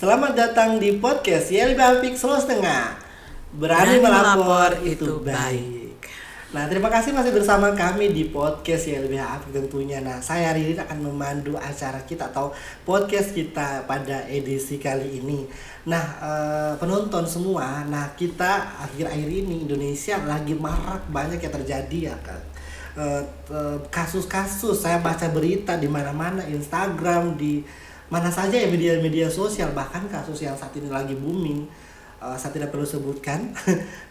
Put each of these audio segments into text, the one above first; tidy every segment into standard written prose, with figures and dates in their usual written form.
Selamat datang di podcast YLB Apik Solo Setengah. Berani melapor itu baik. Nah, terima kasih masih bersama kami di podcast YLB Apik tentunya. Nah, saya hari ini akan memandu acara kita atau podcast kita pada edisi kali ini. Nah, penonton semua, nah kita akhir-akhir ini Indonesia lagi marak banyak yang terjadi ya kan. Kasus-kasus saya baca berita di mana-mana, Instagram, di mana saja ya media-media sosial, bahkan kasus yang saat ini lagi booming, saya tidak perlu sebutkan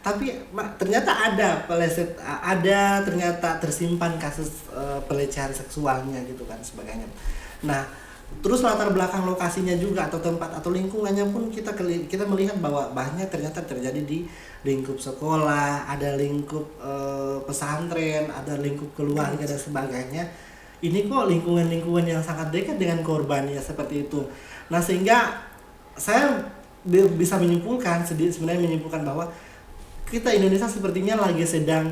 tapi ternyata ada ternyata tersimpan kasus pelecehan seksualnya gitu kan sebagainya. Nah, terus latar belakang lokasinya juga atau tempat atau lingkungannya pun kita melihat bahwa banyak ternyata terjadi di lingkup sekolah, ada lingkup pesantren, ada lingkup keluarga dan sebagainya. Ini kok lingkungan-lingkungan yang sangat dekat dengan korban ya, seperti itu. Nah, sehingga saya bisa sebenarnya menyimpulkan bahwa kita Indonesia sepertinya lagi sedang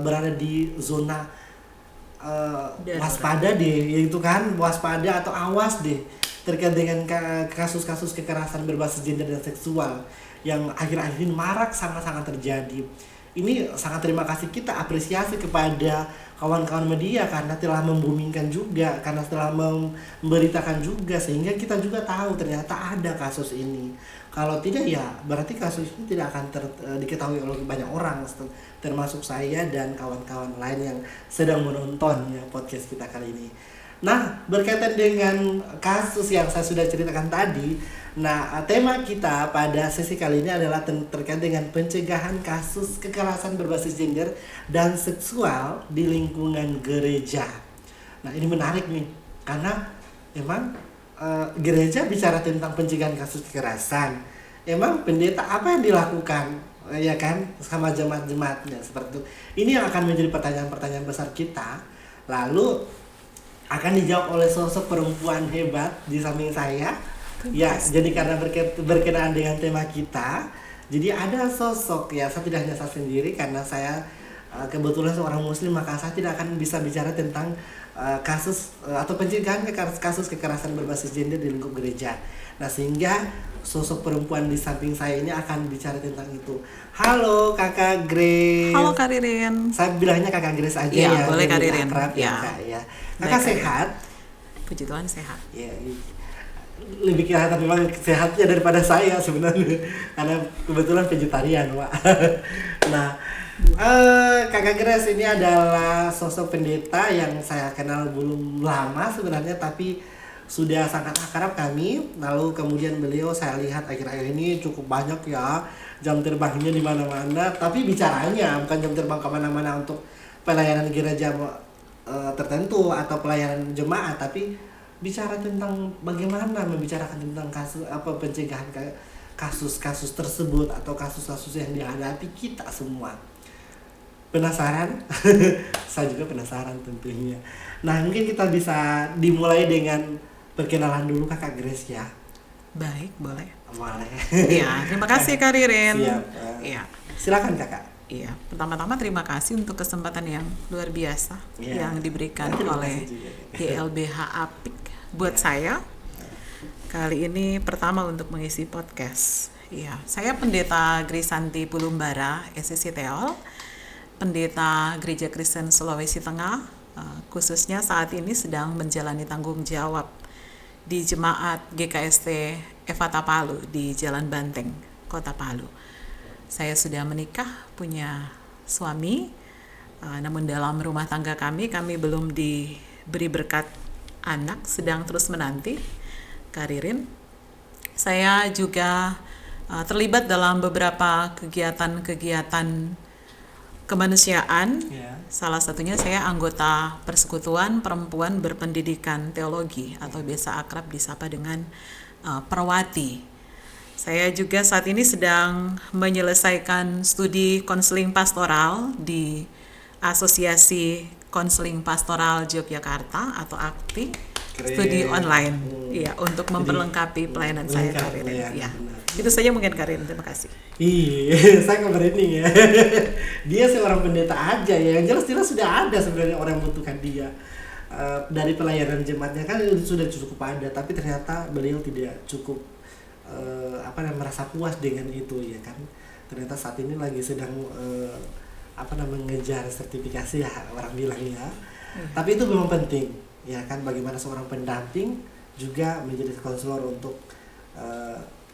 berada di zona waspada deh, yaitu kan waspada atau awas deh terkait dengan kasus-kasus kekerasan berbasis gender dan seksual yang akhir-akhir ini marak sangat-sangat terjadi. Ini sangat terima kasih, kita apresiasi kepada kawan-kawan media karena telah membumingkan juga, karena telah memberitakan juga, sehingga kita juga tahu ternyata ada kasus ini. Kalau tidak ya berarti kasus ini tidak akan diketahui oleh banyak orang, termasuk saya dan kawan-kawan lain yang sedang menonton ya podcast kita kali ini. Nah, berkaitan dengan kasus yang saya sudah ceritakan tadi, nah tema kita pada sesi kali ini adalah terkait dengan pencegahan kasus kekerasan berbasis gender dan seksual di lingkungan gereja. Nah, ini menarik nih, karena emang gereja bicara tentang pencegahan kasus kekerasan. Emang pendeta apa yang dilakukan? Ya kan, sama jemaat-jemaatnya seperti itu. Ini yang akan menjadi pertanyaan-pertanyaan besar kita. Lalu akan dijawab oleh sosok perempuan hebat di samping saya. Ya, jadi karena berkenaan dengan tema kita, jadi ada sosok ya, saya tidak hanya saya sendiri karena saya kebetulan seorang muslim, maka saya tidak akan bisa bicara tentang kasus atau pencegahan kasus kekerasan berbasis gender di lingkup gereja. Nah, sehingga sosok perempuan di samping saya ini akan bicara tentang itu. Halo Kakak Grace. Halo Kak Ririn. Saya bilangnya Kakak Grace aja ya. Ya, boleh Kak Ririn. Akrab, ya. Ya. Kakak sehat? Puji Tuhan sehat. Ya, lebih kelihatan memang sehatnya daripada saya sebenarnya karena kebetulan vegetarian, Pak. Nah, Kakak Grace ini adalah sosok pendeta yang saya kenal belum lama sebenarnya, tapi sudah sangat akrab kami. Lalu kemudian beliau saya lihat akhir-akhir ini cukup banyak ya jam terbangnya di mana-mana, tapi bicaranya bukan jam terbang kemana-mana untuk pelayanan gereja tertentu atau pelayanan jemaat, tapi bicara tentang bagaimana membicarakan tentang pencegahan kasus-kasus tersebut atau kasus-kasus yang dihadapi kita semua. Penasaran? Saya juga penasaran tentunya. Nah, mungkin kita bisa dimulai dengan perkenalan dulu Kakak Grace ya. Baik, boleh. Boleh. Iya, terima kasih Kak Ririn. Siap. Iya. Silakan Kakak. Iya, pertama-tama terima kasih untuk kesempatan yang luar biasa yang diberikan oleh YLBH Apik buat saya. Kali ini pertama untuk mengisi podcast. Iya, saya Pendeta Grisanti Pulumbara, SCC Teol, Pendeta Gereja Kristen Sulawesi Tengah, khususnya saat ini sedang menjalani tanggung jawab di Jemaat GKST Efata Palu di Jalan Banteng, Kota Palu. Saya sudah menikah, punya suami, namun dalam rumah tangga kami belum diberi berkat anak, sedang terus menanti. Kak Ririn, saya juga terlibat dalam beberapa kegiatan kemanusiaan. Salah satunya saya anggota Persekutuan Perempuan Berpendidikan Teologi atau biasa akrab disapa dengan Perwati. Saya juga saat ini sedang menyelesaikan studi konseling pastoral di Asosiasi Konseling Pastoral Yogyakarta atau AKPI. Studi online, ya, untuk memperlengkapi pelayanan saya Karin. Ya, itu saja mungkin Karin. Terima kasih. Iya, saya nge-branding ya. Dia seorang pendeta aja ya. Yang jelas sudah ada sebenarnya orang yang membutuhkan dia. Dari pelayanan jemaatnya kan sudah cukup ada, tapi ternyata beliau tidak cukup merasa puas dengan itu ya kan. Ternyata saat ini lagi sedang mengejar sertifikasi ya orang bilang ya. Tapi itu memang penting ya kan, bagaimana seorang pendamping juga menjadi konselor untuk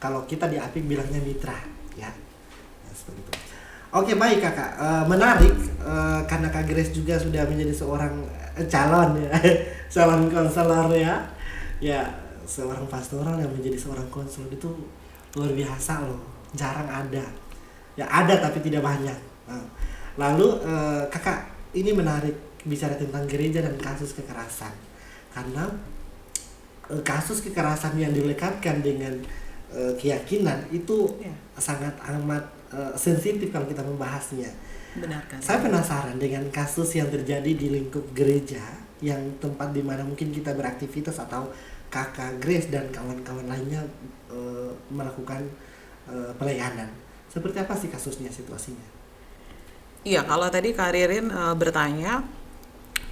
kalau kita di APIK bilangnya mitra ya. Seperti itu. Oke, baik Kakak, menarik karena Kak Grace juga sudah menjadi seorang calon ya, calon konselor ya. Ya, seorang pastoral yang menjadi seorang konselor itu luar biasa loh, jarang ada. Ya ada tapi tidak banyak. Lalu Kakak, ini menarik bicara tentang gereja dan kasus kekerasan. Karena kasus kekerasan yang dilekatkan dengan keyakinan itu sangat amat sensitif kalau kita membahasnya. Benar kan? Saya penasaran dengan kasus yang terjadi di lingkup gereja, yang tempat di mana mungkin kita beraktivitas atau Kakak Grace dan kawan-kawan lainnya melakukan pelayanan. Seperti apa sih kasusnya, situasinya? Iya, kalau tadi Kak Ririn bertanya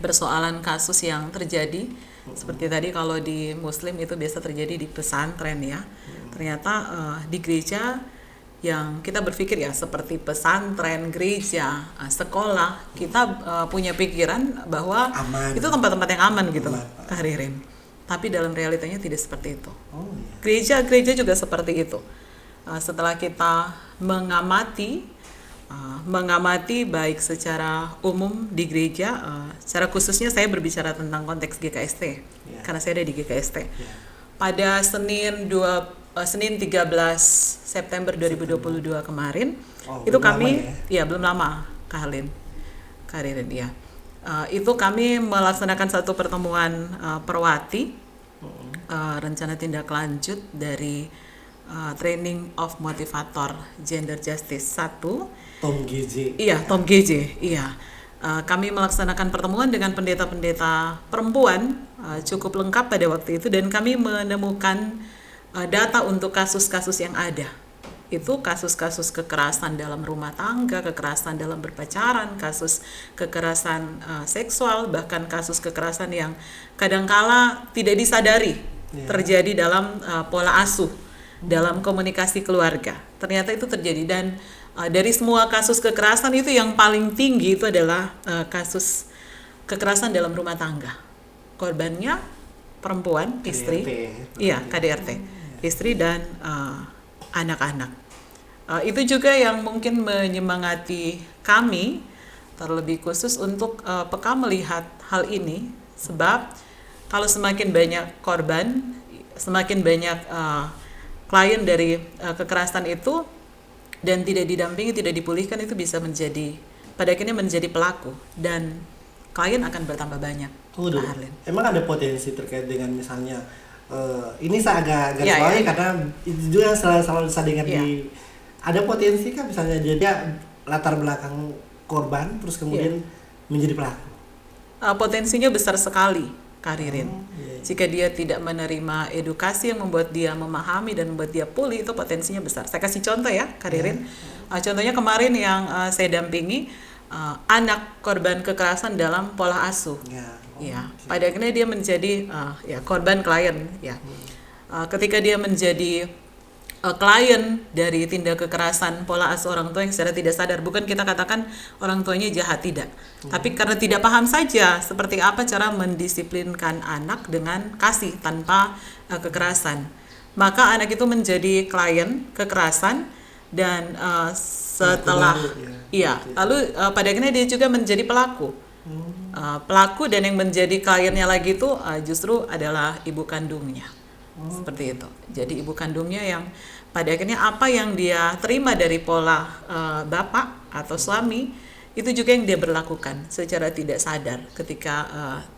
persoalan kasus yang terjadi, seperti tadi kalau di Muslim itu biasa terjadi di pesantren ya. Ternyata di gereja yang kita berpikir ya seperti pesantren, gereja, sekolah, kita punya pikiran bahwa Aman. itu tempat-tempat yang aman gitu, Kak Ririn. Tapi dalam realitanya tidak seperti itu. Gereja juga seperti itu. Setelah kita mengamati baik secara umum di gereja, secara khususnya saya berbicara tentang konteks GKST, karena saya ada di GKST. Pada Senin 13 September 2022 kemarin, itu kami belum lama Kak Ririn ya. Itu kami melaksanakan satu pertemuan perwati, rencana tindak lanjut dari Training of Motivator Gender Justice 1. Tom GJ. Iya, Tom GJ. Iya. Kami melaksanakan pertemuan dengan pendeta-pendeta perempuan cukup lengkap pada waktu itu, dan kami menemukan data untuk kasus-kasus yang ada. Itu kasus-kasus kekerasan dalam rumah tangga, kekerasan dalam berpacaran, kasus kekerasan seksual, bahkan kasus kekerasan yang kadangkala tidak disadari terjadi dalam pola asuh, dalam komunikasi keluarga. Ternyata itu terjadi, dan dari semua kasus kekerasan itu yang paling tinggi itu adalah kasus kekerasan dalam rumah tangga. Korbannya perempuan, istri, KDRT, istri dan anak-anak. Itu juga yang mungkin menyemangati kami terlebih khusus untuk peka melihat hal ini, sebab kalau semakin banyak korban, semakin banyak klien dari kekerasan itu dan tidak didampingi, tidak dipulihkan, itu bisa menjadi, pada akhirnya menjadi pelaku, dan klien akan bertambah banyak. Emang ada potensi terkait dengan misalnya ini saya agak garis bawahi karena itu juga selalu saya dengar di, ada potensi kan misalnya dia latar belakang korban terus kemudian menjadi pelaku? Potensinya besar sekali, Kak Ririn. Jika dia tidak menerima edukasi yang membuat dia memahami dan membuat dia pulih, itu potensinya besar. Saya kasih contoh ya, Kak Ririn. Contohnya kemarin yang saya dampingi, anak korban kekerasan dalam pola asuh. Pada akhirnya dia menjadi korban klien. Ketika dia menjadi klien dari tindak kekerasan pola asuh orang tua yang secara tidak sadar, bukan kita katakan orang tuanya jahat, tidak, tapi karena tidak paham saja seperti apa cara mendisiplinkan anak dengan kasih tanpa kekerasan, maka anak itu menjadi klien kekerasan, dan setelah lalu pada akhirnya dia juga menjadi pelaku. Dan yang menjadi kliennya lagi itu justru adalah ibu kandungnya. Seperti itu. Jadi ibu kandungnya yang pada akhirnya apa yang dia terima dari pola bapak atau suami, itu juga yang dia berlakukan secara tidak sadar. Ketika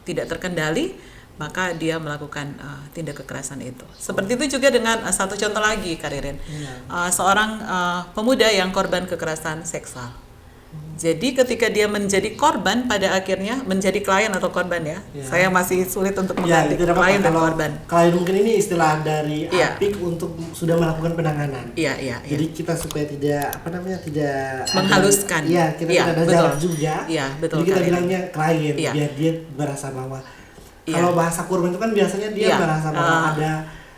tidak terkendali, maka dia melakukan tindak kekerasan itu. Seperti itu juga dengan satu contoh lagi, Kak Ririn. Seorang pemuda yang korban kekerasan seksual. Jadi ketika dia menjadi korban, pada akhirnya menjadi klien atau korban ya. Saya masih sulit untuk mengganti klien dan korban. Klien mungkin ini istilah dari APIK untuk sudah melakukan penanganan. Jadi kita supaya tidak tidak menghaluskan. Kita tidak ada jarak juga. Betul. Jadi kita bilangnya klien biar dia merasa bahwa kalau bahasa korban itu kan biasanya dia merasa bahwa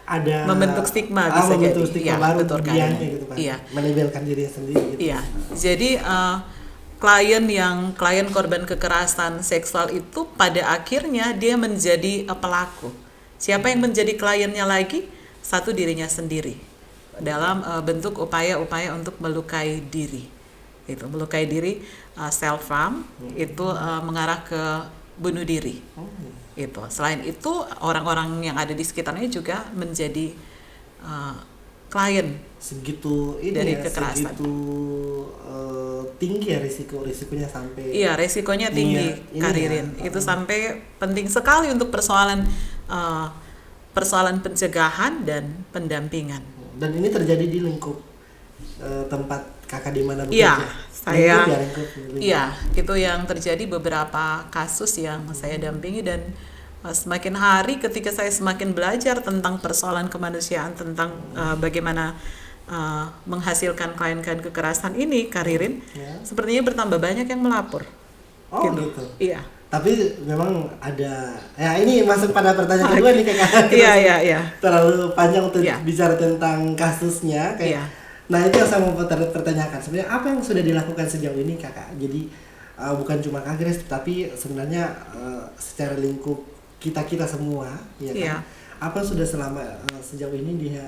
ada membentuk stigma bisa membentuk jadi. stigma Iya, baru betul kan. dianya gitu kan. Iya. Melabelkan dirinya sendiri gitu. Iya. Jadi klien korban kekerasan seksual itu pada akhirnya dia menjadi pelaku. Siapa yang menjadi kliennya lagi? Satu, dirinya sendiri dalam bentuk upaya-upaya untuk melukai diri. Itu melukai diri, self harm itu mengarah ke bunuh diri. Itu. Selain itu orang-orang yang ada di sekitarnya juga menjadi klien Segitu ini dari ya, kekerasan. segitu tinggi ya risikonya sampai. Iya, resikonya tinggi, ini Kak Ririn. ya, Itu sampai penting sekali untuk persoalan pencegahan dan pendampingan. Dan ini terjadi di lingkup tempat kakak di mana Iya, bekerja. lingkup. Itu yang terjadi beberapa kasus yang saya dampingi, dan semakin hari ketika saya semakin belajar tentang persoalan kemanusiaan, tentang bagaimana menghasilkan klien-klien kekerasan ini, Kak Ririn, sepertinya bertambah banyak yang melapor. Oh gitu. Iya. Tapi memang ada, ya ini masuk pada pertanyaan kedua nih kakak. Iya. Terlalu panjang untuk bicara tentang kasusnya. Kayak, nah itu yang saya mau pertanyakan. Sebenarnya apa yang sudah dilakukan sejauh ini kakak? Jadi bukan cuma Kak Grace, tapi sebenarnya secara lingkup kita semua, ya kan? Apa yang sudah sejauh ini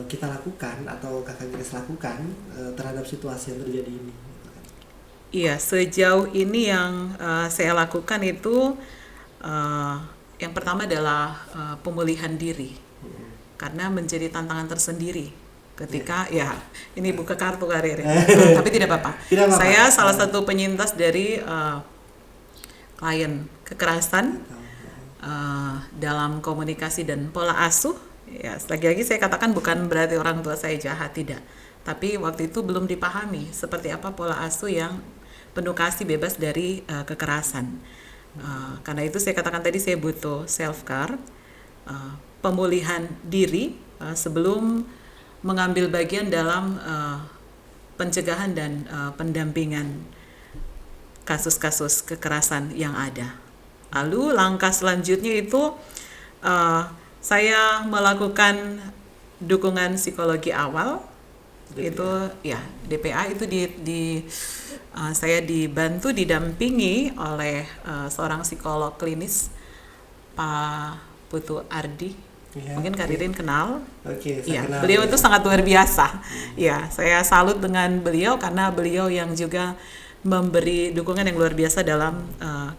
kita lakukan atau kakak Grace lakukan terhadap situasi yang terjadi ini? Iya, sejauh ini yang saya lakukan itu yang pertama adalah pemulihan diri, karena menjadi tantangan tersendiri ketika ini buka kartu karir, tapi tidak apa-apa. Saya salah satu penyintas dari klien kekerasan dalam komunikasi dan pola asuh. Ya, lagi-lagi saya katakan bukan berarti orang tua saya jahat, tidak. Tapi waktu itu belum dipahami seperti apa pola asuh yang penuh kasih, bebas dari kekerasan. Karena itu saya katakan tadi saya butuh self-care, pemulihan diri sebelum mengambil bagian dalam pencegahan dan pendampingan kasus-kasus kekerasan yang ada. Lalu langkah selanjutnya itu saya melakukan dukungan psikologi awal. DPA. Itu DPA itu saya dibantu didampingi oleh seorang psikolog klinis, Pak Putu Ardi. Mungkin Kak Ririn kenal. Kenal. Beliau itu sangat luar biasa. Saya salut dengan beliau karena beliau yang juga memberi dukungan yang luar biasa dalam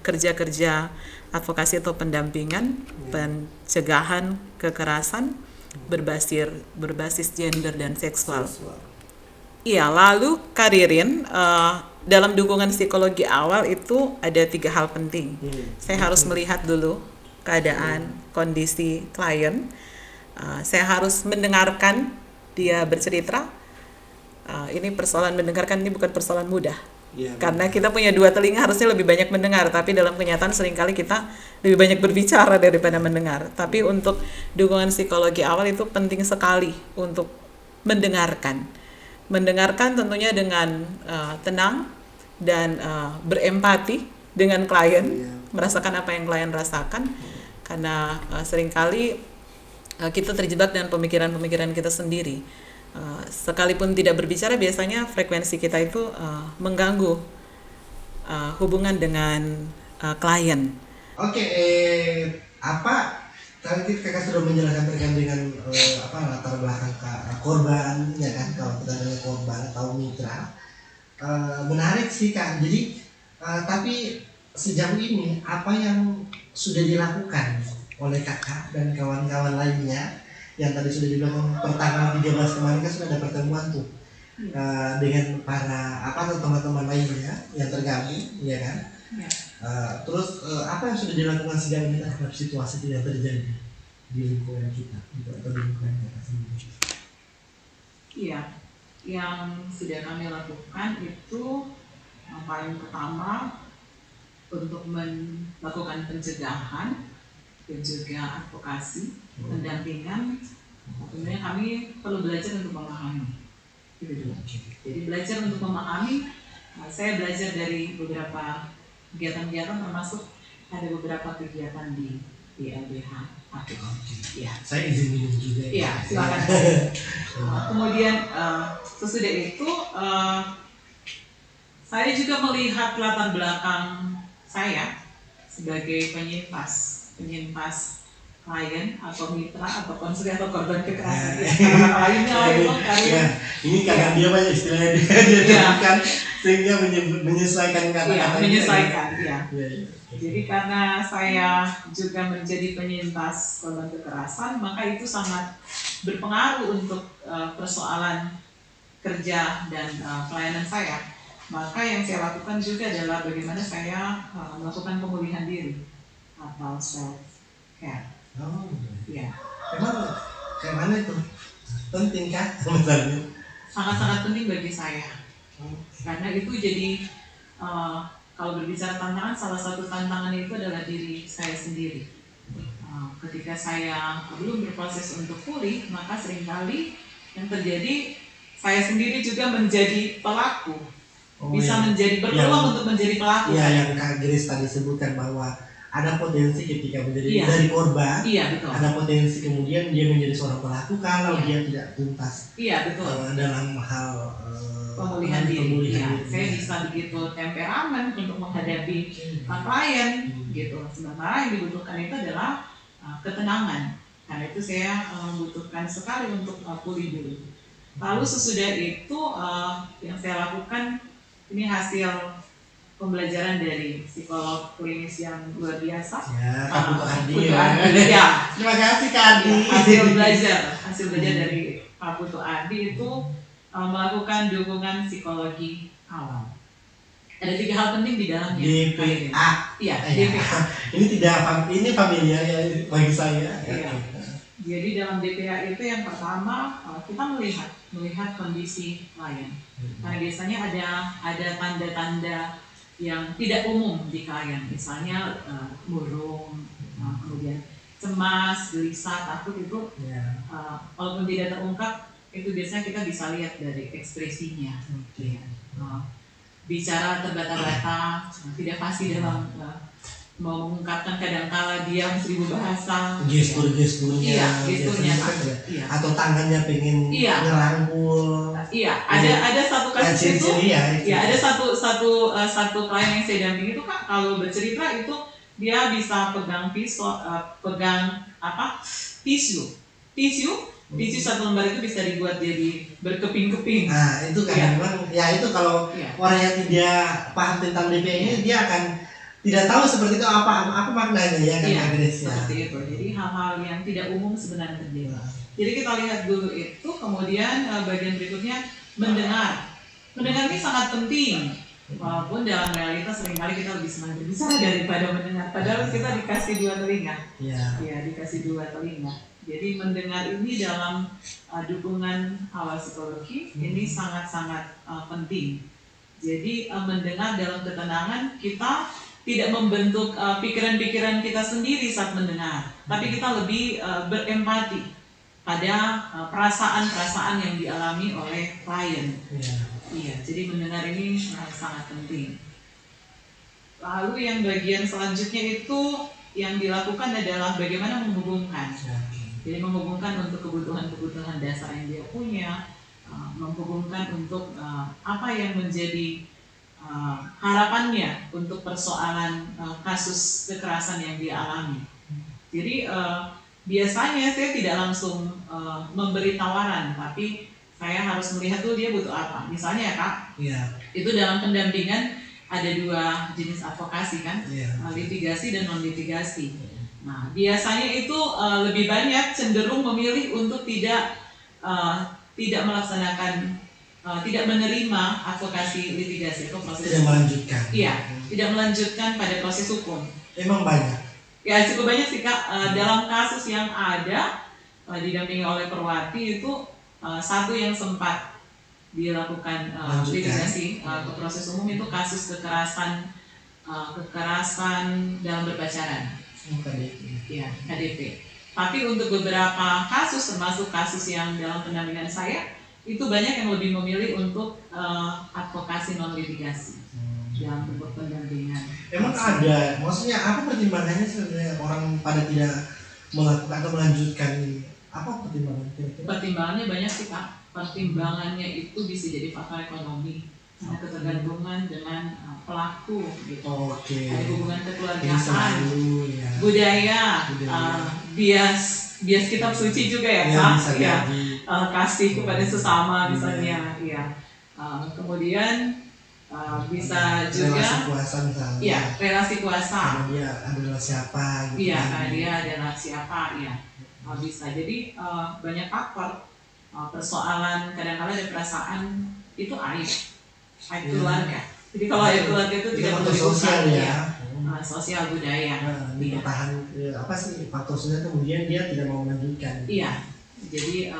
kerja-kerja advokasi atau pendampingan pencegahan kekerasan berbasis gender dan seksual. Iya, lalu Kak Ririn, dalam dukungan psikologi awal itu ada 3 hal penting. Saya harus melihat dulu keadaan, kondisi klien. Saya harus mendengarkan dia bercerita. Ini persoalan mendengarkan, ini bukan persoalan mudah. Karena kita punya 2 telinga, harusnya lebih banyak mendengar, tapi dalam kenyataan seringkali kita lebih banyak berbicara daripada mendengar. Tapi untuk dukungan psikologi awal itu penting sekali untuk mendengarkan tentunya dengan tenang dan berempati dengan klien, merasakan apa yang klien rasakan, karena seringkali kita terjebak dengan pemikiran-pemikiran kita sendiri. Sekalipun tidak berbicara, biasanya frekuensi kita itu mengganggu hubungan dengan klien. Tadi kakak sudah menjelaskan terkait dengan latar belakang korban, ya kan? Kalau kita adalah korban atau mitra, menarik sih Kak. Jadi tapi sejauh ini apa yang sudah dilakukan oleh kakak dan kawan-kawan lainnya? Yang tadi sudah dibilang pertanggal 13 kemarin kan sudah ada pertemuan tuh dengan para teman-teman lainnya yang tergabung, ya kan? Terus apa yang sudah dilakukan sejauh ini terhadap situasi yang terjadi di lingkungan kita atau di lingkungan kita sendiri? Iya, yang sudah kami lakukan itu yang paling pertama untuk melakukan pencegahan dan juga advokasi, pendampingan. Tentunya kami perlu belajar untuk memahami. Jadi belajar untuk memahami. Saya belajar dari beberapa kegiatan-kegiatan, termasuk ada beberapa kegiatan di LBH Apik. Oke. Ya. Saya izin minum juga. Iya, silakan. Kemudian sesudah itu saya juga melihat latar belakang saya sebagai penyintas klien atau mitra atau konselor atau korban kekerasan. Kata lainnya itu karya. Ini karena dia banyak istilahnya dia sebutkan sehingga menyesuaikan kata-kata. Menyesuaikan, ya. Jadi karena saya juga menjadi penyintas korban kekerasan, maka itu sangat berpengaruh untuk persoalan kerja dan pelayanan saya. Maka yang saya lakukan juga adalah bagaimana saya melakukan pemulihan diri atau self care. Oh, ya. Emang kayak mana itu? Penting kah misalnya? Sangat-sangat penting bagi saya. Karena itu jadi kalau berbicara tantangan, salah satu tantangan itu adalah diri saya sendiri. Ketika saya belum berproses untuk pulih, maka seringkali yang terjadi saya sendiri juga menjadi pelaku. Bisa menjadi berpeluang untuk menjadi pelaku. Iya, yang Kak Grace tadi sebutkan bahwa ada potensi ketika menjadi dari korban, betul. Ada potensi kemudian dia menjadi seorang pelaku kalau dia tidak tuntas. Betul. Dalam hal pemulihan diri. Saya bisa begitu temperamen untuk menghadapi klien, gitu. Sementara yang dibutuhkan itu adalah ketenangan. Karena itu saya membutuhkan sekali untuk pulih dulu. Lalu sesudah itu yang saya lakukan ini hasil pembelajaran dari psikolog klinis yang luar biasa. Kak Putu Adi. Terima kasih Kak Adi. Hasil belajar dari Kak Putu Adi itu melakukan dukungan psikologi awal. Ada 3 hal penting di dalamnya. DPA. Iya, DPA. Ini familiar ya bagi saya. Iya. Jadi dalam DPA itu yang pertama kita melihat kondisi klien. Karena biasanya ada tanda-tanda yang tidak umum di klien, misalnya murung, kemudian cemas, gelisah, takut itu, walaupun tidak terungkap, itu biasanya kita bisa lihat dari ekspresinya. Bicara terbata-bata, tidak pasti dalam mau mengungkapkan, kadangkala diam 1000 bahasa. Gesturnya. Gesturnya. Atau tangannya pengen ngerangkul. Ada satu kasus itu. Ada satu klien yang saya dampingi itu Kak, kalau bercerita itu dia bisa pegang pisau, tisu 1 lembar itu bisa dibuat jadi berkeping-keping. Nah itu kan memang itu kalau orang yang tidak paham tentang DPA ini dia akan tidak tahu seperti itu apa maknanya ya kan. Seperti itu. Jadi hal-hal yang tidak umum sebenarnya terjadi. Jadi kita lihat dulu itu, kemudian bagian berikutnya mendengar. Mendengar ini sangat penting. Walaupun dalam realitas seringkali kita lebih senang berbicara daripada mendengar. Padahal kita dikasih 2 telinga. Dikasih 2 telinga. Jadi mendengar ini dalam dukungan awal psikologi ini sangat-sangat penting. Jadi mendengar dalam ketenangan, kita tidak membentuk pikiran-pikiran kita sendiri saat mendengar, tapi kita lebih berempati pada perasaan-perasaan yang dialami oleh klien. Jadi mendengar ini sangat penting. Lalu yang bagian selanjutnya itu yang dilakukan adalah bagaimana menghubungkan. Jadi menghubungkan untuk kebutuhan-kebutuhan dasar yang dia punya, menghubungkan untuk apa yang menjadi harapannya untuk persoalan kasus kekerasan yang dia alami. Jadi biasanya saya tidak langsung memberi tawaran, tapi saya harus melihat dulu dia butuh apa. Misalnya ya Kak, itu dalam pendampingan ada 2 jenis advokasi kan, litigasi dan non litigasi. Nah biasanya itu lebih banyak cenderung memilih untuk tidak melaksanakan, tidak menerima advokasi litigasi atau proses tidak melanjutkan. Tidak melanjutkan pada proses hukum. Emang banyak? Cukup banyak sih Kak. Dalam kasus yang ada didampingi oleh Perwati itu 1 yang sempat dilakukan litigasi ke proses umum itu kasus kekerasan dalam berpacaran. KDP. Tapi untuk beberapa kasus, termasuk kasus yang dalam pendampingan saya, itu banyak yang lebih memilih untuk advokasi non litigasi dalam bentuk pendampingan. Emang ada, maksudnya apa pertimbangannya sebenarnya orang pada tidak melakukan atau melanjutkan ini? Apa pertimbangan kira-kira? Pertimbangannya banyak sih Pak. Pertimbangannya itu bisa jadi faktor ekonomi, ada ketergantungan dengan pelaku gitu. Oke. Ada hubungan Ini kekeluargaan, selalu ya. budaya, Budaya. bias kitab suci juga ya Ya, Pak. bisa Ya, jadi. kasih kepada sesama misalnya. Ya. Kemudian bisa juga relasi kuasa misalnya. iya, relasi kuasa. Karena dia adalah siapa gitu. Iya, karena dia adalah siapa ya. Bisa. Jadi banyak faktor. Persoalan kadang-kadang ada perasaan itu aib keluarga. Jadi kalau aib keluarga itu tidak perlu sosial dibuka, ya. Sosial budaya. Ditahan apa sih faktor sosial, kemudian dia tidak mau melanjutkan. Iya. Jadi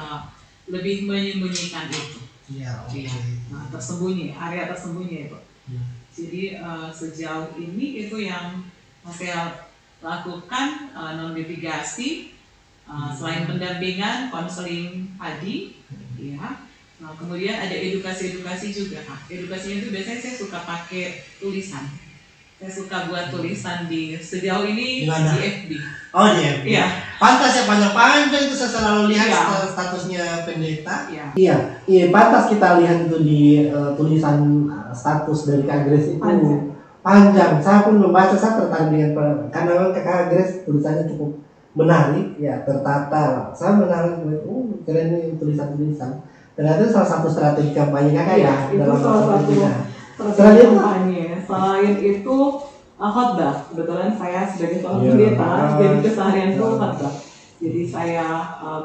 lebih menyembunyikan itu. Iya, oke. Tersembunyi, area tersembunyi itu. Jadi sejauh ini itu yang saya lakukan, non litigasi. Selain pendampingan, konseling tadi, ya. Kemudian ada edukasi juga, Kak. Edukasinya itu biasanya saya suka pakai tulisan. Saya suka buat tulisan sejauh ini Dimana? di FB. Oh di FB. Iya. Pantas ya, panjang-panjang itu saya selalu lihat Iya. statusnya pendeta. Iya. Iya, pantas kita lihat itu di tulisan status dari Kak Grace itu. Panjang. Saya pun membaca, saya tertarik dengan karena memang Kak Grace tulisannya cukup menarik, ya, tertata. Saya menarik, keren nih tulisan-tulisan. Ternyata itu salah satu strategi kampanye Kakak ya, Itu dalam salah satu strategi kampanye. Selain itu khotbah. Kebetulan saya sebagai seorang Iya. pendeta, jadi keseharian itu khotbah. Jadi saya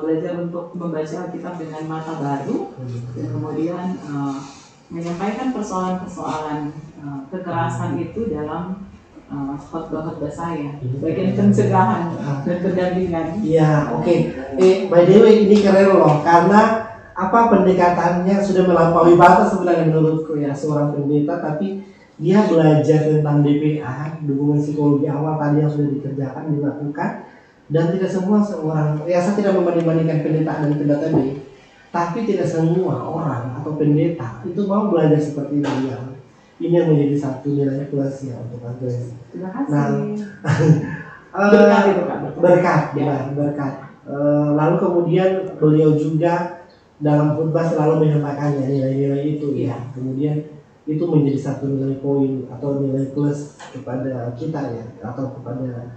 belajar untuk membaca Alkitab dengan mata baru dan kemudian menyampaikan persoalan-persoalan kekerasan itu dalam khotbah-khotbah saya, bagian pencegahan dan pendampingan. Iya, oke. By the way ini keren loh, karena pendekatannya sudah melampaui batas sebenarnya menurutku ya, seorang pendeta, tapi dia belajar tentang DPA, dukungan psikologi awal tadi yang sudah dikerjakan, dilakukan, dan tidak semua seorang, ya saya tidak membanding-bandingkan pendeta dan pendeta B, tapi tidak semua orang atau pendeta itu mau belajar seperti dia. Ini yang menjadi satu nilai plus ya untuk Andres. Terima kasih. Nah, berkat. Berkat. Lalu kemudian beliau juga dalam khotbah selalu menyampaikannya nilai-nilai itu ya. Kemudian itu menjadi satu nilai poin atau nilai plus kepada kita ya, atau kepada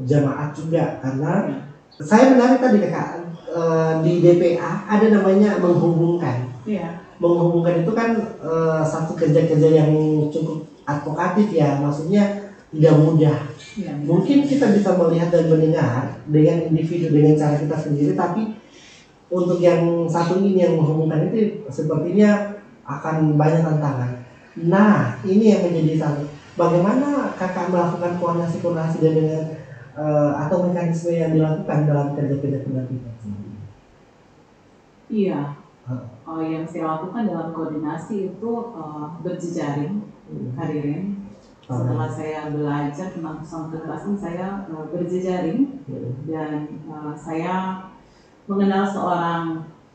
jamaat juga, karena saya menarik tadi Kak, di DPA ada namanya menghubungkan. Iya. Menghubungkan itu kan satu kerja-kerja yang cukup advokatif ya, maksudnya tidak mudah. Ya, mungkin kita bisa melihat dan mendengar dengan individu dengan cara kita sendiri, tapi untuk yang satu ini yang menghubungkan itu sepertinya akan banyak tantangan. Nah, ini yang menjadi satu. Bagaimana Kakak melakukan koordinasi dengan atau mekanisme yang dilakukan dalam kerja-kerja pendampingan? Iya. Yang saya lakukan dalam koordinasi itu berjejaring, haririn. Setelah saya belajar tentang persoalan kekerasan, saya berjejaring dan saya mengenal seorang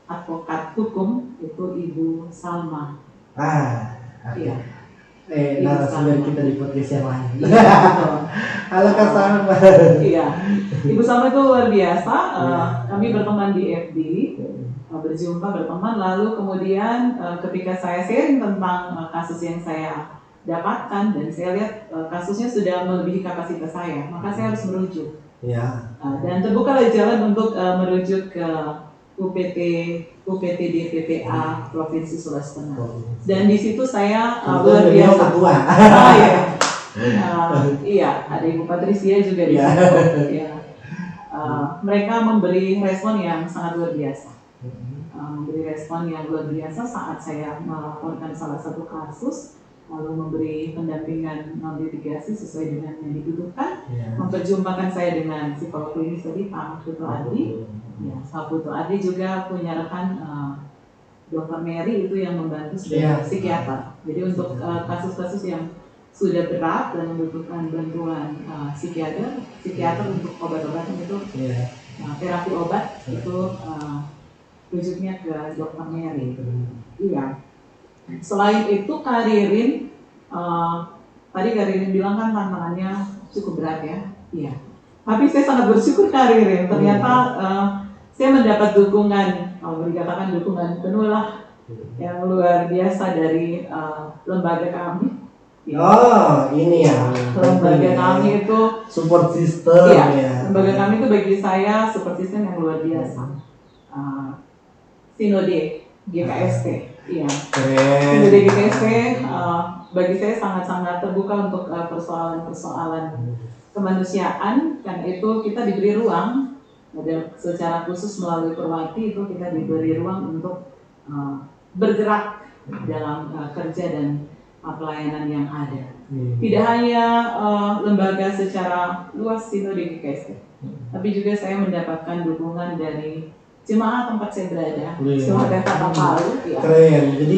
advokat hukum, itu Ibu Salma. Iya. Narasumber kita di podcast yang lain. Iya, betul. Halo Kak Salma. Iya, Ibu Salma itu luar biasa. Kami berteman di FB, berjumpa, berteman. Lalu kemudian ketika saya sharing tentang kasus yang saya dapatkan dan saya lihat kasusnya sudah melebihi kapasitas saya, maka saya harus merujuk. Ya. Dan terbukalah jalan untuk merujuk ke UPT DPPA Provinsi Sulawesi Tengah. Dan di situ saya luar biasa. Iya, ada Ibu Patricia juga di situ. Ya. Mereka memberi respon yang sangat luar biasa. Memberi respon yang luar biasa saat saya melaporkan salah satu kasus, lalu memberi pendampingan non litigasi sesuai dengan yang dibutuhkan, memperjumpakan saya dengan psikolog klinis tadi Pak Putu Adi. Ya, Pak Putu Adi juga punya rekan Dr. Mary itu yang membantu sebagai psikiater. Jadi untuk kasus-kasus yang sudah berat dan membutuhkan bantuan psikiater untuk obat-obatan itu, terapi obat itu rujuknya ke Dr. Mary. Iya. Selain itu Karirin, tadi Karirin bilang kan tantangannya cukup berat ya. Iya. Tapi saya sangat bersyukur karir, ternyata saya mendapat dukungan, kalau dikatakan dukungan penuh lah, yang luar biasa dari lembaga kami. Oh, ini ya. Lembaga kami itu support system ya. Lembaga kami itu bagi saya support system yang luar biasa. Sinode GKST, iya. Sinode GKST bagi saya sangat-sangat terbuka untuk persoalan-persoalan kemanusiaan, karena itu kita diberi ruang, dan secara khusus melalui Perwati itu kita diberi ruang untuk bergerak dalam kerja dan pelayanan yang ada. Tidak hanya lembaga secara luas Sinode GKST, tapi juga saya mendapatkan dukungan dari jemaat tempat saya berada, Jemaat Kota Palu. Ya. Keren. Jadi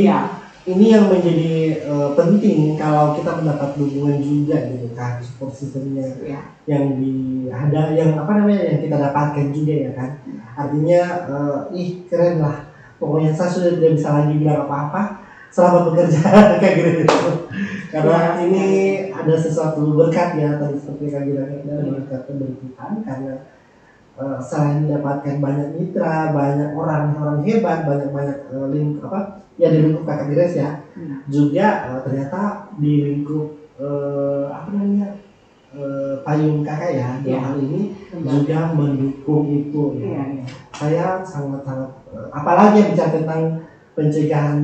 ini yang menjadi penting kalau kita mendapat dukungan juga gitu kan, support systemnya yang yang kita dapatkan juga ya kan. Artinya keren lah. Pokoknya saya sudah tidak bisa lagi bilang apa-apa selama bekerja kayak gitu. Karena ini ada sesuatu berkat ya, tadi seperti Kak Gira ada berkat pembentukan, karena selain mendapatkan banyak mitra, banyak orang hebat, banyak link di lingkup Kakak Gires ya, juga ternyata di lingkup payung kakak ya, dalam hal ini juga mendukung itu ya. Saya sangat-sangat apalagi yang bicara tentang pencegahan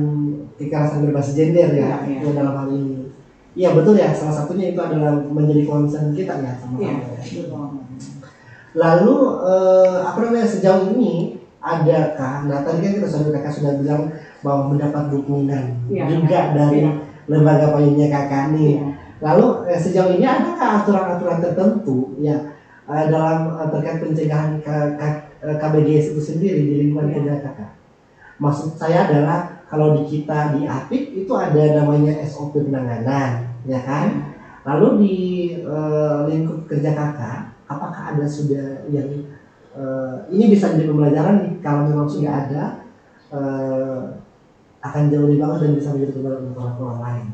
kekerasan berbasis gender ya, itu dalam hal ini. Iya betul ya, salah satunya itu adalah menjadi concern kita ya sama-sama. Lalu sejauh ini adakah, nah tadi kan kakak sudah bilang bahwa mendapat dukungan juga dari lembaga payungnya kakak nih. Lalu sejauh ini adakah aturan-aturan tertentu ya dalam terkait pencegahan KBGS itu sendiri di lingkungan kerja kakak? Maksud saya adalah kalau di kita di APIK itu ada namanya SOP penanganan, ya kan? Lalu di lingkup kerja kakak, apakah ada sudah yang ini bisa jadi pembelajaran nih, kalau memang sudah ada akan jauh lebih bagus dan bisa menjadi pembelajaran untuk orang lain.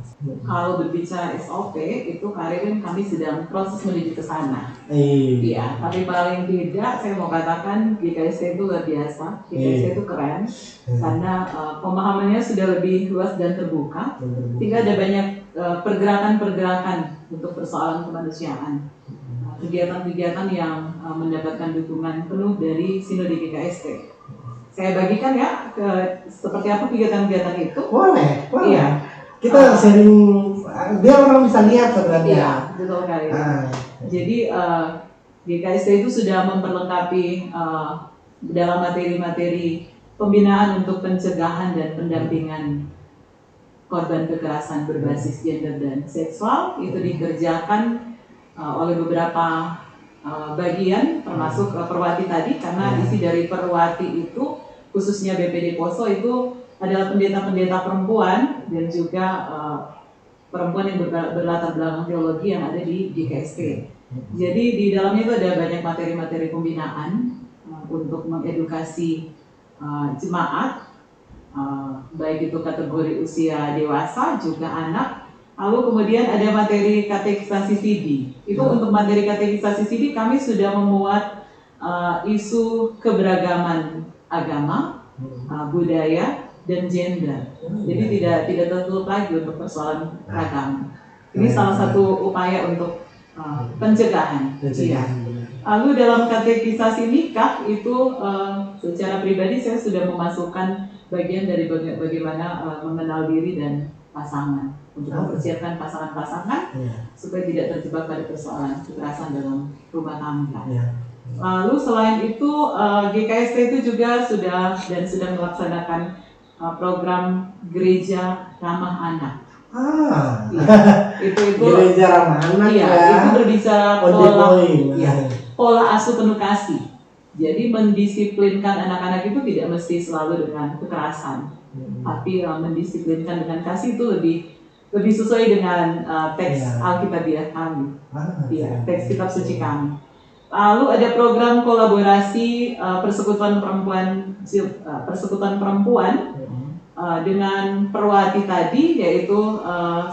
Kalau berbicara SOP itu kami sedang proses menuju ke sana. Iya, tapi paling tidak saya mau katakan GKST itu luar biasa, GKST itu keren karena pemahamannya sudah lebih luas dan terbuka, sehingga ada banyak pergerakan-pergerakan untuk persoalan kemanusiaan, kegiatan-kegiatan yang mendapatkan dukungan penuh dari Sinode GKST. Saya bagikan ya seperti apa kegiatan-kegiatan itu. Boleh. Iya. Kita sharing biar orang bisa lihat sebenarnya. Iya, betul sekali. Jadi GKST itu sudah memperlengkapi dalam materi-materi pembinaan untuk pencegahan dan pendampingan korban kekerasan berbasis gender dan seksual. Itu dikerjakan oleh beberapa bagian, termasuk Perwati tadi, karena isi dari Perwati itu khususnya BPD Poso itu adalah pendeta-pendeta perempuan dan juga perempuan yang berlatar belakang teologi yang ada di GKST. Jadi di dalamnya itu ada banyak materi-materi pembinaan untuk mengedukasi jemaat, baik itu kategori usia dewasa juga anak. Lalu kemudian ada materi katekisasi CD. Itu untuk materi katekisasi CD kami sudah memuat isu keberagaman agama, budaya, dan gender. Jadi tidak tertutup lagi untuk persoalan ragam. Ini salah satu upaya untuk pencegahan. Lalu dalam katekisasi nikah itu secara pribadi saya sudah memasukkan bagian dari bagaimana mengenal diri dan pasangan, untuk mempersiapkan pasangan-pasangan supaya tidak terjebak pada persoalan kekerasan dalam rumah tangga. Lalu selain itu GKST itu juga sudah melaksanakan program gereja ramah anak. Itu gereja ramah anak itu berbicara pola asuh penuh kasih. Jadi mendisiplinkan anak-anak itu tidak mesti selalu dengan kekerasan, tapi mendisiplinkan dengan kasih itu lebih sesuai dengan teks Alkitabiah kami, teks kitab suci kami. Lalu ada program kolaborasi persekutuan perempuan dengan Perwati tadi, yaitu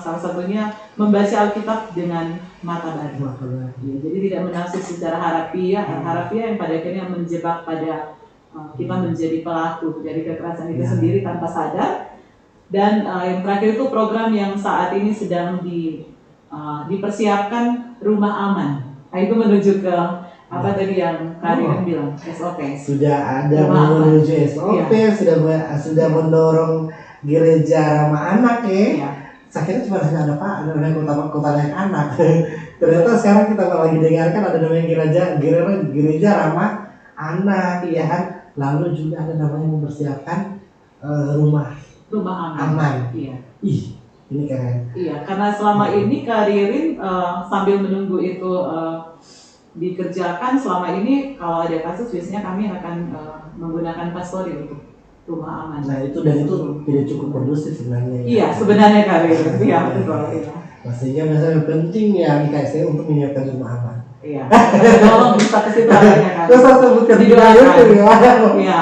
salah satunya membaca Alkitab dengan mata baru. Ya, jadi tidak menafsir secara harafiah yang pada akhirnya menjebak pada kita menjadi pelaku dari kekerasan itu sendiri tanpa sadar. Dan yang terakhir itu program yang saat ini sedang dipersiapkan Rumah Aman. Nah, itu menuju ke apa tadi yang Karin bilang, SOP. Sudah ada menuju SOP, sudah mendorong gereja ramah anak ya. Saya kira cuma hanya ada kota layak anak. Ternyata sekarang kita lagi dengarkan ada namanya gereja ramah anak, ya kan. Lalu juga ada namanya mempersiapkan rumah aman. Iya. Ih, ini keren. Iya, karena selama ini Karirin sambil menunggu itu dikerjakan, selama ini kalau ada kasus biasanya kami akan menggunakan pastori untuk rumah aman. Nah itu tidak cukup kondusif sebenarnya. Iya, sebenarnya Karirin. Iya, betul. Maksudnya misalnya penting ya IKSD untuk menyiapkan rumah aman. Iya. Tolong bisa ke situ kan. Terus saya sebutkan di YouTube ya. Iya.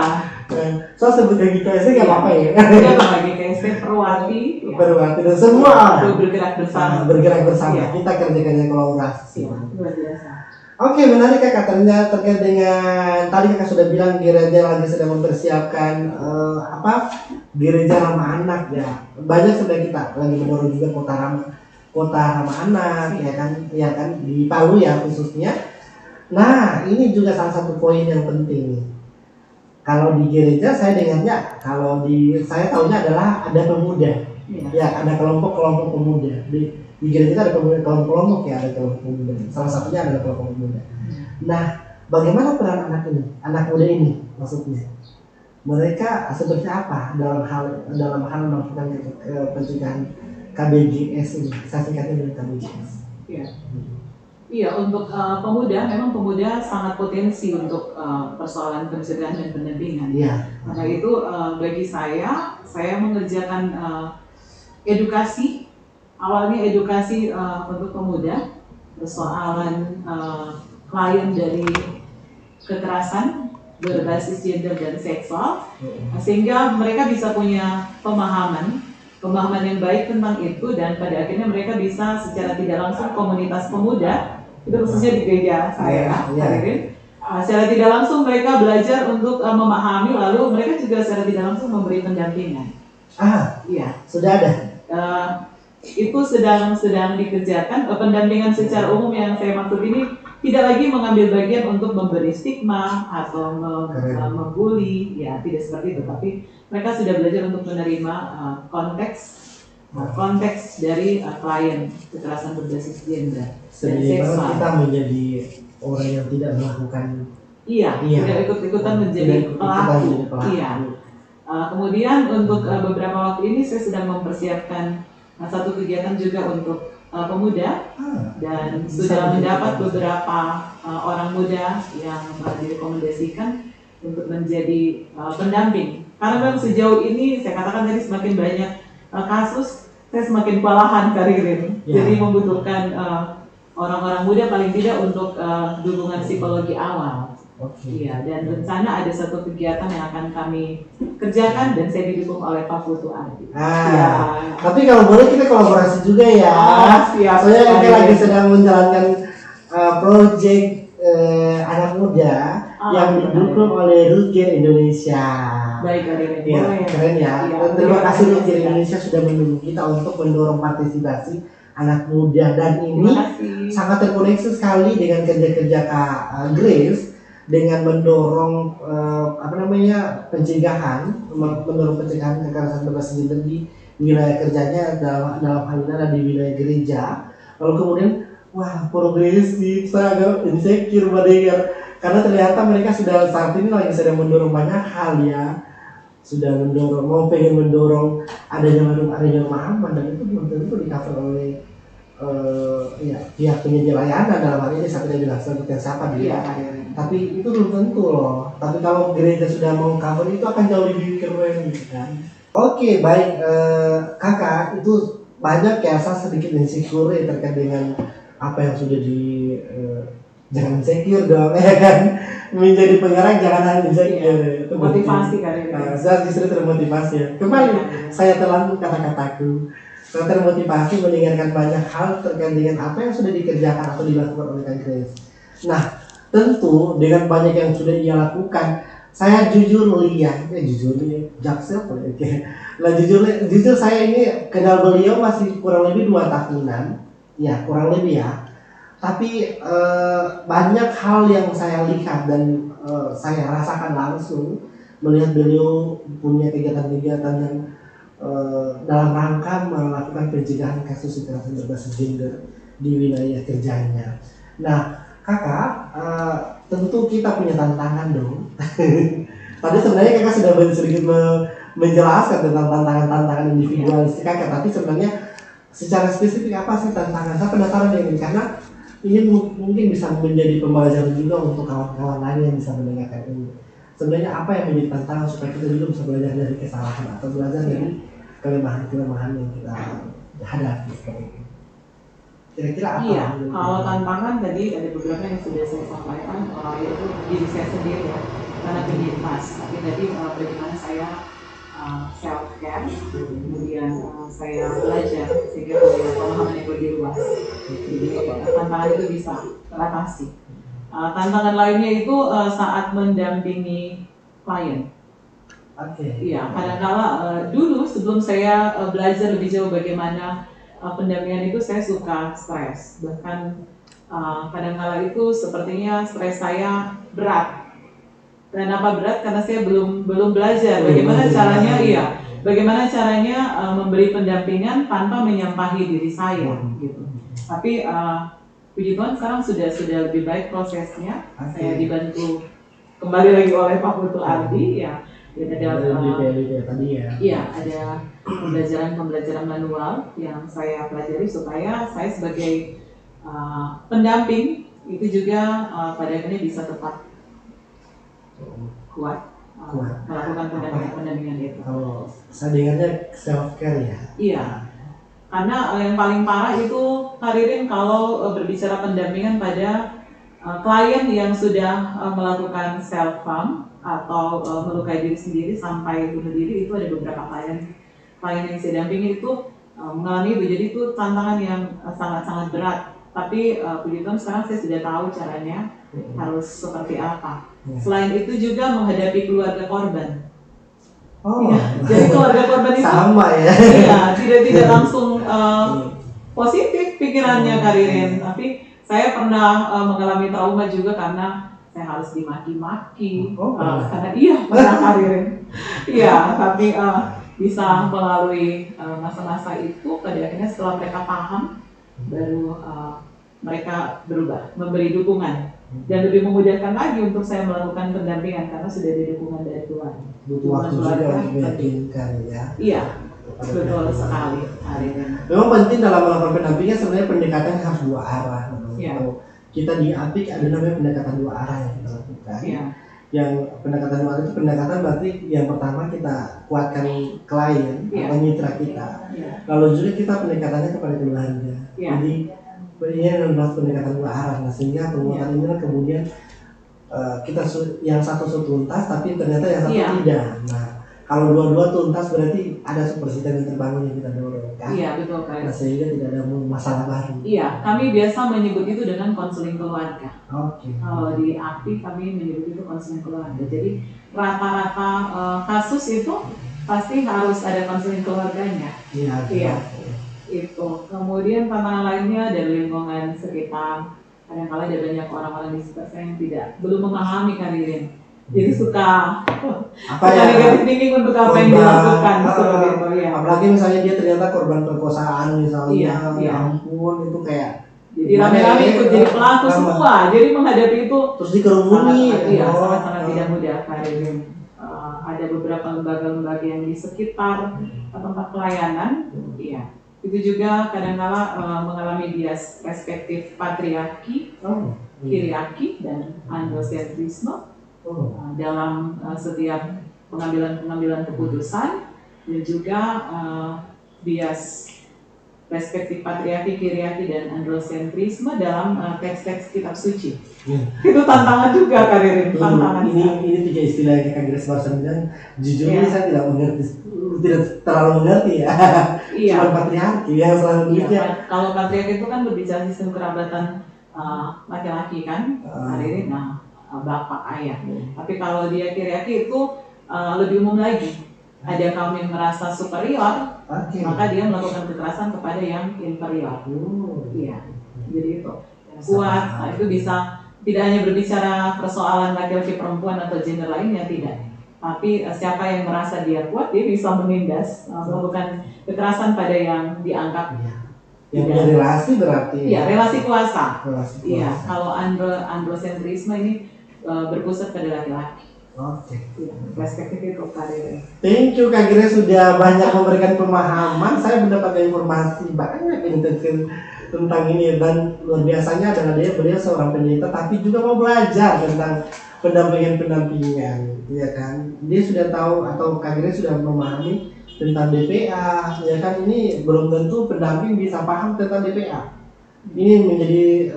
Saya sebutkan IKSD nggak apa-apa ya. Iya, bagi IKSD Perwati dan semua bergerak bersama. Kita kerja kolaborasi. Luar biasa. Oke, menarik Kakak. Terkait dengan tadi Kakak sudah bilang gereja lagi sedang mempersiapkan gereja ramah anak ya. Banyak sudah kita lagi mendorong juga kota ramah anak ya kan di Palu ya khususnya. Nah, ini juga salah satu poin yang penting. Kalau di gereja saya dengarnya, saya tahunya adalah ada pemuda. Ya, ada kelompok pemuda. Di gereja ada kelompok-kelompok ya, ada kelompok pemuda. Salah satunya adalah kelompok pemuda. Nah, bagaimana peran anak muda ini maksudnya? Mereka seperti apa dalam hal melakukan pencegahan KBGS ini? Saya singkatnya dari KBGS. Iya, untuk memang pemuda sangat potensi untuk persoalan pencegahan dan pendampingan. Karena itu bagi saya mengerjakan edukasi. Awalnya edukasi untuk pemuda, persoalan klien dari kekerasan berbasis gender dan seksual, sehingga mereka bisa punya pemahaman yang baik tentang itu, dan pada akhirnya mereka bisa secara tidak langsung komunitas pemuda, itu khususnya di gereja saya, secara tidak langsung mereka belajar untuk memahami, lalu mereka juga secara tidak langsung memberi pendampingan. Sudah ada. Itu sedang dikerjakan. Pendampingan secara umum yang saya maksud ini tidak lagi mengambil bagian untuk memberi stigma atau membuli, ya tidak seperti itu, tapi mereka sudah belajar untuk menerima konteks dari klien kekerasan berbasis gender dan seksual. Kita menjadi orang yang tidak melakukan tidak ikut-ikutan menjadi pelaku. Kemudian untuk beberapa waktu ini saya sedang mempersiapkan satu kegiatan juga untuk pemuda, dan sudah mendapat beberapa orang muda yang direkomendasikan untuk menjadi pendamping. Karena memang sejauh ini saya katakan tadi semakin banyak kasus, saya semakin kewalahan Karirin. Jadi membutuhkan orang-orang muda paling tidak untuk dukungan psikologi awal. Dan rencana ada satu kegiatan yang akan kami kerjakan dan saya didukung oleh Pak Putu Adi. Tapi kalau boleh kita kolaborasi juga ya. Soalnya kita lagi sedang menjalankan proyek anak muda yang didukung oleh Rukir Indonesia. Baik, keren ya. Terima kasih Rukir Indonesia sudah mendukung kita untuk mendorong partisipasi anak muda, dan ini sangat terkoneksi sekali dengan kerja-kerja Kak Grace dengan mendorong pencegahan kekerasan berbasis gender di wilayah kerjanya, dalam hal ini ada di wilayah gereja. Lalu kemudian progresif, saya agak insecure mendengar karena ternyata mereka sudah saat ini lagi sedang mendorong banyak hal ya, sudah pengen mendorong adanya rumah aman, dan itu belum tentu di cover oleh pihak penyedia layanan. Dalam hal ini saya tidak bilang sebutkan siapa dia. Tapi itu belum tentu loh. Tapi kalau gereja sudah mau cover itu akan jauh lebih keren gitu kan. Oke, baik Kakak, itu banyak ya, saya sedikit insecure terkait dengan apa yang sudah jangan insecure dong ya kan, menjadi penggerak jangan hanya insecure. Itu Motivasi kali ini. Saya justru termotivasi ya. Kembali saya telah kata-kataku. Saya termotivasi mendengarkan banyak hal terkait dengan apa yang sudah dikerjakan atau dilakukan oleh Kak Grace. Nah, tentu dengan banyak yang sudah ia lakukan, saya jujur lihat, Jaksel ya. Nah, jujur saya ini kenal beliau masih kurang lebih 2 tahunan, ya kurang lebih ya. Tapi banyak hal yang saya lihat dan saya rasakan langsung melihat beliau punya kegiatan-kegiatan yang dalam rangka melakukan pencegahan kasus kekerasan berbasis gender di wilayah kerjanya. Nah, kakak, tentu kita punya tantangan dong. Tadi sebenarnya kakak sudah sedikit menjelaskan tentang tantangan-tantangan individualistik kakak, tapi sebenarnya secara spesifik apa sih tantangan? Saya penasaran dengan ini karena ini mungkin bisa menjadi pembelajaran juga untuk kawan-kawan lain yang bisa mendengarkan ini. Sebenarnya apa yang menjadi tantangan supaya kita juga bisa belajar dari kesalahan atau belajar dari kelemahan-kelemahan yang kita hadapi seperti ini. Kira-kira apa? Iya, kalau tantangan tadi ada beberapa yang sudah saya sampaikan, yaitu diri saya sendiri ya, karena penyintas. Tapi tadi bagaimana saya self care, kemudian saya belajar sehingga punya pemahaman yang lebih luas. Jadi tantangan itu bisa teratasi. Tantangan lainnya itu saat mendampingi klien. Iya, kadang-kala dulu sebelum saya belajar lebih jauh bagaimana pendampingan itu saya suka stres. Bahkan kadang-kala itu sepertinya stres saya berat. Kenapa berat? Karena saya belum belajar bagaimana caranya, bagaimana caranya memberi pendampingan tanpa menyampahi diri saya, gitu. Tapi puji Tuhan sekarang sudah lebih baik prosesnya. Saya dibantu kembali lagi oleh Pak Putu Ardi, ya. Ada pembelajaran manual yang saya pelajari supaya saya sebagai pendamping itu juga pada akhirnya bisa tetap kuat melakukan pendampingan itu. Kalau saya dengarnya self care ya. Iya, karena yang paling parah itu Karirin kalau berbicara pendampingan pada klien yang sudah melakukan self harm atau melukai diri sendiri sampai bunuh diri. Itu ada beberapa klien yang saya dampingi itu mengalami itu. Jadi itu tantangan yang sangat-sangat berat. Tapi puji Tuhan sekarang saya sudah tahu caranya harus seperti apa. Selain itu juga menghadapi keluarga korban. Jadi keluarga korban itu sama ya. Iya, tidak langsung positif pikirannya Karirin. Tapi saya pernah mengalami trauma juga karena saya harus dimaki-maki. Karena pernah Karirin. Iya, tapi bisa melalui masa-masa itu, pada akhirnya setelah mereka paham, baru mereka berubah, memberi dukungan dan lebih memudahkan lagi untuk saya melakukan pendampingan karena sudah ada dukungan dari Tuhan. Butuh waktu juga untuk meyakinkan ya. Iya, betul sekali. Memang penting dalam melakukan pendampingan sebenarnya pendekatan harus 2 arah. Kita di APIK ada namanya pendekatan 2 arah yang kita lakukan. Yang pendekatan 2 arah itu pendekatan berarti yang pertama kita kuatkan klien atau mitra kita. Lalu juga kita pendekatannya kepada keluarga. Jadi ini adalah pendekatan 2 arah. Nah, sehingga penguatan ini kemudian kita yang satu tuntas tapi ternyata yang satu tidak. Nah, kalau dua-dua tuntas berarti ada supersistem yang terbangun yang kita dorong kan? Iya, betul kan. Nah, sehingga tidak ada masalah baru. Iya, kami biasa menyebut itu dengan konseling keluarga. Kalau di API kami menyebut itu konseling keluarga. Jadi rata-rata kasus itu pasti harus ada konseling keluarganya. Iya. Itu. Kemudian tantangan lainnya dari lingkungan sekitar. Kadang-kadang ada banyak orang-orang di sekitar saya yang belum memahami Karirin. Jadi suka negatif thinking untuk apa yang dilakukan seperti itu ya. Apalagi misalnya dia ternyata korban perkosaan misalnya, ya ampun itu kayak jadi rame-rame ikut jadi pelaku semua. Jadi menghadapi itu terus dikerumuni. Sangat-sangat tidak mudah Karirin. Ada beberapa lembaga-lembaga yang di sekitar tempat pelayanan, itu juga kadang-kala mengalami bias perspektif patriarki, hierarki dan androsentrisme dalam setiap pengambilan keputusan, dan juga bias perspektif patriarki, kiriarki, dan androsentrisme dalam teks-teks kitab suci. Itu tantangan juga Karirin, tantangan. Ini 3 istilah yang Kak Grace barusan bilang, jujur saya tidak mengerti, tidak terlalu mengerti ya. Cuma patriarki yang selalu kalau patriarki itu kan berbicara sistem kerabatan laki-laki kan, Karirin, bapak, ayah. Tapi kalau dia kiriarki itu lebih umum lagi. Ada kaum yang merasa superior, maka dia melakukan kekerasan kepada yang inferior. Iya, jadi itu kuat. Nah, itu bisa tidak hanya berbicara persoalan laki-laki, perempuan atau gender lainnya, tidak. Tapi siapa yang merasa dia kuat, dia bisa menindas, melakukan kekerasan pada yang dianggap yang punya relasi berarti. Iya, relasi kuasa. Iya, kalau androsentrisme ini berpusat pada laki-laki. Perspektif itu Karirin. Thank you Kak Grace sudah banyak memberikan pemahaman. Saya mendapatkan informasi banyak tentang ini, dan luar biasanya adalah beliau seorang pendeta tapi juga mau belajar tentang pendampingan, ya kan? Dia sudah tahu, atau Kak Grace sudah memahami tentang DPA, ya kan? Ini belum tentu pendamping bisa paham tentang DPA. Ini menjadi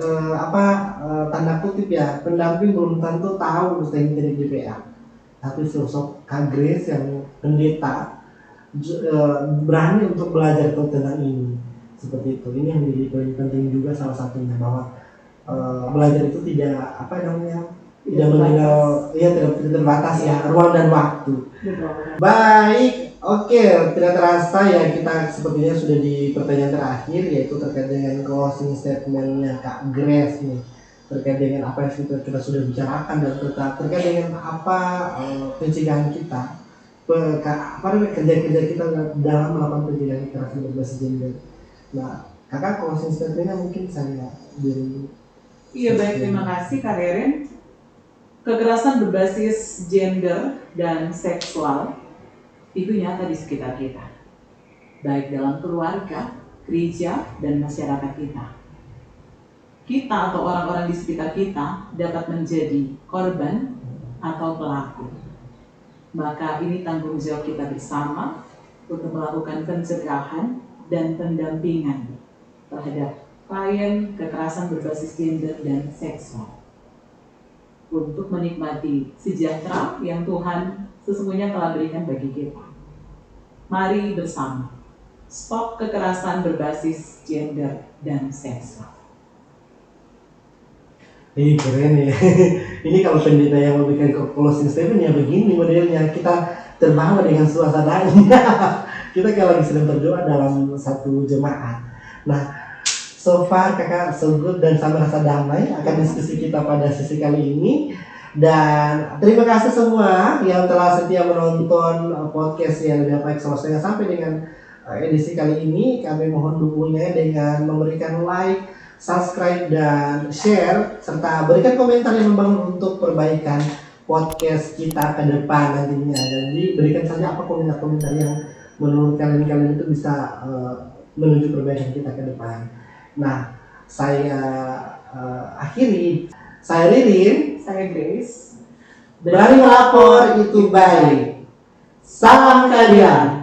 tanda kutip ya, pendamping belum tentu tahu teknik DPA. Tapi sosok Kak Grace yang pendeta berani untuk belajar tentang ini, seperti itu. Ini yang menjadi poin penting juga salah satunya, bahwa belajar itu tidak tidak mengenal, tidak terbatas ya, ruang dan waktu. Baik, oke, tidak terasa ya kita sepertinya sudah di pertanyaan terakhir, yaitu terkait dengan closing statementnya Kak Grace nih, terkait dengan apa yang kita sudah bicarakan, dan terkait dengan apa pencegahan kita, kerja-kerja kita dalam melakukan pencegahan kekerasan berbasis gender. Nah, Kakak closing statementnya mungkin saya beri. Iya, baik, terima kasih Karirin. Kekerasan berbasis gender dan seksual itu nyata di sekitar kita, baik dalam keluarga, gereja, dan masyarakat kita. Kita atau orang-orang di sekitar kita dapat menjadi korban atau pelaku. Maka ini tanggung jawab kita bersama untuk melakukan pencegahan dan pendampingan terhadap klien kekerasan berbasis gender dan seksual, untuk menikmati sejahtera yang Tuhan sesungguhnya telah berikan bagi kita. Mari bersama stop kekerasan berbasis gender dan seksual. Ini keren ya. Ini kalau pendeta yang memberikan closing statement ya begini modelnya, kita terbawa dengan suasananya. Kita kayak lagi sedang berdoa dalam satu jemaat. Nah, so far Kakak so good dan sama rasa damai akan diskusi kita pada sesi kali ini. Dan terima kasih semua yang telah setia menonton podcast yang lebih baik selesai sampai dengan edisi kali ini. Kami mohon dukungannya dengan memberikan like, subscribe, dan share, serta berikan komentar yang membangun untuk perbaikan podcast kita ke depan nantinya. Jadi berikan saja apa komentar-komentar yang menurut kalian itu bisa menuju perbaikan kita ke depan. Nah, saya akhiri. Saya Ririn. Saya Grace. Berani melapor itu baik. Salam kalian.